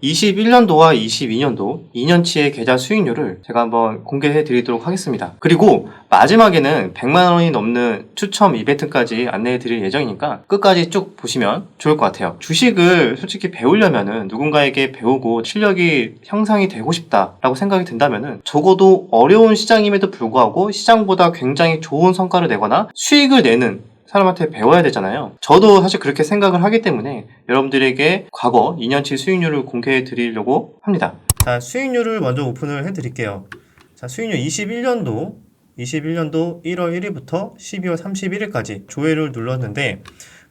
21년도와 22년도 2년치의 계좌 수익률을 제가 한번 공개해 드리도록 하겠습니다. 그리고 마지막에는 100만원이 넘는 추첨 이벤트까지 안내해 드릴 예정이니까 끝까지 쭉 보시면 좋을 것 같아요. 주식을 솔직히 배우려면은 누군가에게 배우고 실력이 형성이 되고 싶다라고 생각이 든다면은 적어도 어려운 시장임에도 불구하고 시장보다 굉장히 좋은 성과를 내거나 수익을 내는 사람한테 배워야 되잖아요. 저도 사실 그렇게 생각을 하기 때문에 여러분들에게 과거 2년치 수익률을 공개해 드리려고 합니다. 자, 수익률을 먼저 오픈을 해 드릴게요. 자, 수익률 21년도 1월 1일부터 12월 31일까지 조회를 눌렀는데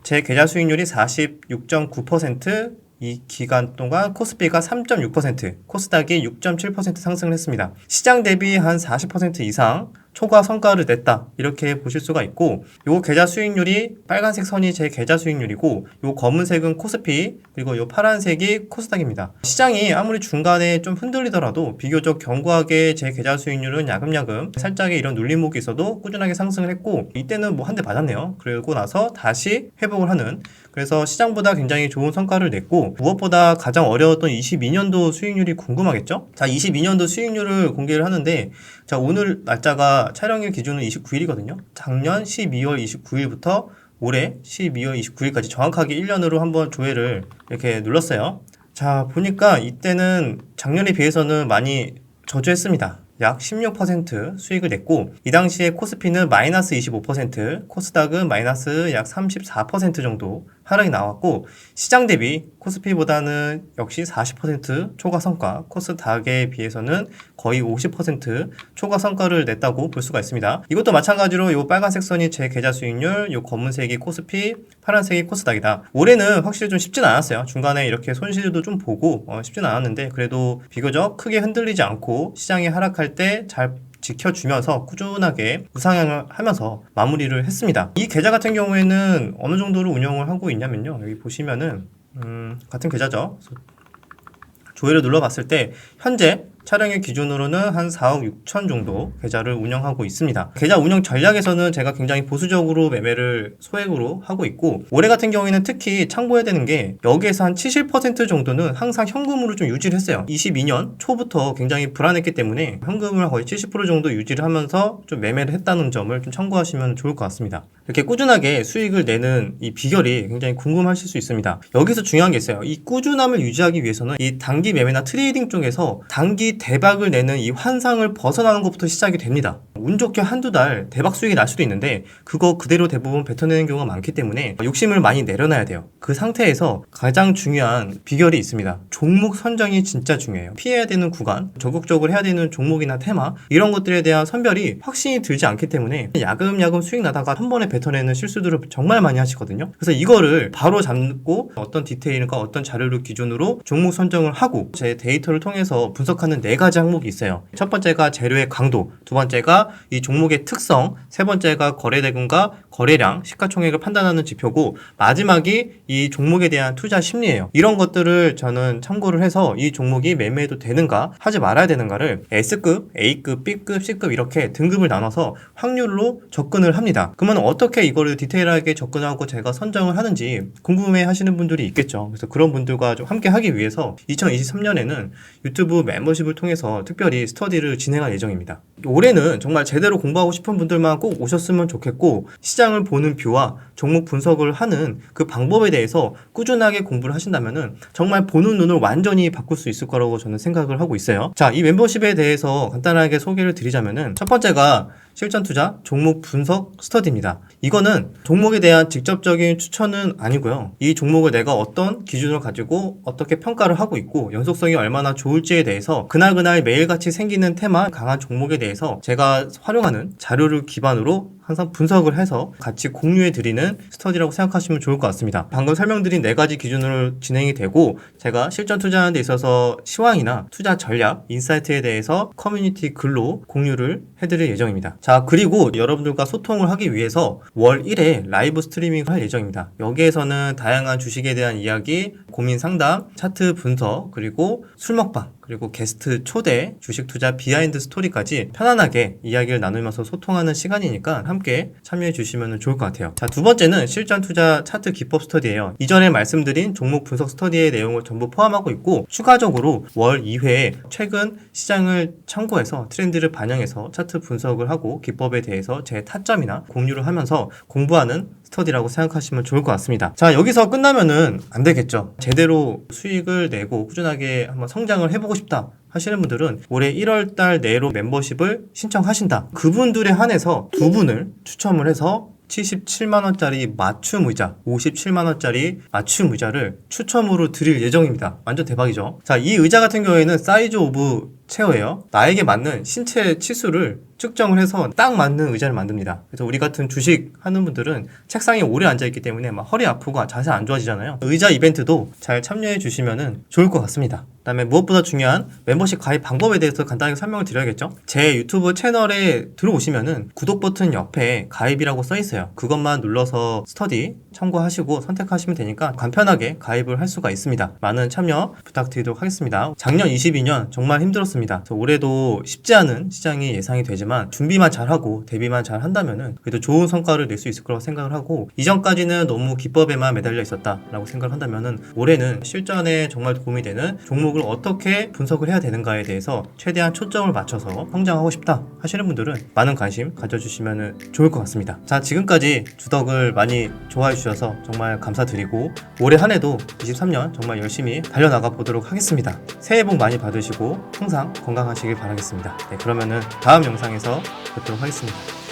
제 계좌 수익률이 46.9%, 이 기간 동안 코스피가 3.6%, 코스닥이 6.7% 상승을 했습니다. 시장 대비 한 40% 이상 초과 성과를 냈다, 이렇게 보실 수가 있고, 요 계좌 수익률이 빨간색 선이 제 계좌 수익률이고 요 검은색은 코스피, 그리고 요 파란색이 코스닥입니다. 시장이 아무리 중간에 좀 흔들리더라도 비교적 견고하게 제 계좌 수익률은 야금야금 살짝의 이런 눌림목이 있어도 꾸준하게 상승을 했고, 이때는 뭐 한 대 맞았네요. 그러고 나서 다시 회복을 하는, 그래서 시장보다 굉장히 좋은 성과를 냈고, 무엇보다 가장 어려웠던 22년도 수익률이 궁금하겠죠? 자, 22년도 수익률을 공개를 하는데, 자, 오늘 날짜가 촬영일 기준은 29일이거든요. 작년 12월 29일부터 올해 12월 29일까지 정확하게 1년으로 한번 조회를 이렇게 눌렀어요. 자, 보니까 이때는 작년에 비해서는 많이 저조했습니다. 약 16% 수익을 냈고, 이 당시에 코스피는 마이너스 25%, 코스닥은 마이너스 약 34% 정도 하락이 나왔고, 시장 대비 코스피보다는 역시 40% 초과 성과, 코스닥에 비해서는 거의 50% 초과 성과를 냈다고 볼 수가 있습니다. 이것도 마찬가지로 이 빨간색 선이 제 계좌 수익률, 이 검은색이 코스피, 파란색이 코스닥이다. 올해는 확실히 좀 쉽진 않았어요. 중간에 이렇게 손실도 좀 보고 쉽진 않았는데, 그래도 비교적 크게 흔들리지 않고 시장이 하락할 때 잘 지켜주면서 꾸준하게 우상향을 하면서 마무리를 했습니다. 이 계좌 같은 경우에는 어느 정도로 운영을 하고 있냐면요, 여기 보시면은 같은 계좌죠. 조회를 눌러봤을 때 현재 촬영일 기준으로는 한 4억 6천 정도 계좌를 운영하고 있습니다. 계좌 운영 전략에서는 제가 굉장히 보수적으로 매매를 소액으로 하고 있고, 올해 같은 경우에는 특히 참고해야 되는 게 여기에서 한 70% 정도는 항상 현금으로 좀 유지를 했어요. 22년 초부터 굉장히 불안했기 때문에 현금을 거의 70% 정도 유지를 하면서 좀 매매를 했다는 점을 좀 참고하시면 좋을 것 같습니다. 이렇게 꾸준하게 수익을 내는 이 비결이 굉장히 궁금하실 수 있습니다. 여기서 중요한 게 있어요. 이 꾸준함을 유지하기 위해서는 이 단기 매매나 트레이딩 쪽에서 단기 대박을 내는 이 환상을 벗어나는 것부터 시작이 됩니다. 운 좋게 한두 달 대박 수익이 날 수도 있는데 그거 그대로 대부분 뱉어내는 경우가 많기 때문에 욕심을 많이 내려놔야 돼요. 그 상태에서 가장 중요한 비결이 있습니다. 종목 선정이 진짜 중요해요. 피해야 되는 구간, 적극적으로 해야 되는 종목이나 테마, 이런 것들에 대한 선별이 확신이 들지 않기 때문에 야금야금 수익 나다가 한 번에 뱉어내는 실수들을 정말 많이 하시거든요. 그래서 이거를 바로 잡고 어떤 디테일과 어떤 자료를 기준으로 종목 선정을 하고 제 데이터를 통해서 분석하는 4가지 항목이 있어요. 첫 번째가 재료의 강도, 두 번째가 이 종목의 특성, 세 번째가 거래대금과 거래량, 시가총액을 판단하는 지표고, 마지막이 이 종목에 대한 투자 심리예요. 이런 것들을 저는 참고를 해서 이 종목이 매매해도 되는가 하지 말아야 되는가를 S급, A급, B급, C급 이렇게 등급을 나눠서 확률로 접근을 합니다. 그러면 어떻게 이거를 디테일하게 접근하고 제가 선정을 하는지 궁금해 하시는 분들이 있겠죠. 그래서 그런 분들과 좀 함께 하기 위해서 2023년에는 유튜브 멤버십을 통해서 특별히 스터디를 진행할 예정입니다. 올해는 정말 제대로 공부하고 싶은 분들만 꼭 오셨으면 좋겠고, 시장을 보는 뷰와 종목 분석을 하는 그 방법에 대해서 꾸준하게 공부를 하신다면은 정말 보는 눈을 완전히 바꿀 수 있을 거라고 저는 생각을 하고 있어요. 자, 이 멤버십에 대해서 간단하게 소개를 드리자면은 첫 번째가 실전 투자 종목 분석 스터디입니다. 이거는 종목에 대한 직접적인 추천은 아니고요. 이 종목을 내가 어떤 기준을 가지고 어떻게 평가를 하고 있고 연속성이 얼마나 좋을지에 대해서 그날그날 매일같이 생기는 테마, 강한 종목에 대해서 제가 활용하는 자료를 기반으로 항상 분석을 해서 같이 공유해 드리는 스터디라고 생각하시면 좋을 것 같습니다. 방금 설명드린 4가지 기준으로 진행이 되고, 제가 실전 투자하는 데 있어서 시황이나 투자 전략, 인사이트에 대해서 커뮤니티 글로 공유를 해드릴 예정입니다. 자, 그리고 여러분들과 소통을 하기 위해서 월 1회 라이브 스트리밍을 할 예정입니다. 여기에서는 다양한 주식에 대한 이야기, 고민 상담, 차트 분석, 그리고 술 먹방, 그리고 게스트 초대, 주식 투자 비하인드 스토리까지 편안하게 이야기를 나누면서 소통하는 시간이니까 함께 참여해 주시면 좋을 것 같아요. 자, 두 번째는 실전 투자 차트 기법 스터디예요. 이전에 말씀드린 종목 분석 스터디의 내용을 전부 포함하고 있고 추가적으로 월 2회에 최근 시장을 참고해서 트렌드를 반영해서 차트 분석을 하고 기법에 대해서 제 타점이나 공유를 하면서 공부하는 스터디라고 생각하시면 좋을 것 같습니다. 자, 여기서 끝나면은 안 되겠죠. 제대로 수익을 내고 꾸준하게 한번 성장을 해보고 싶다 하시는 분들은 올해 1월달 내로 멤버십을 신청하신다. 그분들에 한해서 두 분을 추첨을 해서 77만원짜리 맞춤 의자, 57만원짜리 맞춤 의자를 추첨으로 드릴 예정입니다. 완전 대박이죠. 자, 이 의자 같은 경우에는 사이즈 오브 체어예요. 나에게 맞는 신체 치수를 측정을 해서 딱 맞는 의자를 만듭니다. 그래서 우리 같은 주식 하는 분들은 책상에 오래 앉아있기 때문에 막 허리 아프고 자세 안 좋아지잖아요. 의자 이벤트도 잘 참여해 주시면 좋을 것 같습니다. 그 다음에 무엇보다 중요한 멤버십 가입 방법에 대해서 간단하게 설명을 드려야겠죠. 제 유튜브 채널에 들어오시면은 구독 버튼 옆에 가입이라고 써 있어요. 그것만 눌러서 스터디 참고하시고 선택하시면 되니까 간편하게 가입을 할 수가 있습니다. 많은 참여 부탁드리도록 하겠습니다. 작년 22년 정말 힘들었습니다. 올해도 쉽지 않은 시장이 예상이 되지만 준비만 잘하고 대비만 잘 한다면은 그래도 좋은 성과를 낼 수 있을 거라고 생각을 하고, 이전까지는 너무 기법에만 매달려 있었다라고 생각을 한다면은 올해는 실전에 정말 도움이 되는 종목을 어떻게 분석을 해야 되는가에 대해서 최대한 초점을 맞춰서 성장하고 싶다 하시는 분들은 많은 관심 가져주시면 좋을 것 같습니다. 자, 지금까지 주덕을 많이 좋아해 주셔서 정말 감사드리고 올해 한 해도 23년 정말 열심히 달려나가 보도록 하겠습니다. 새해 복 많이 받으시고 항상 건강하시길 바라겠습니다. 네, 그러면은 다음 영상에서 뵙도록 하겠습니다.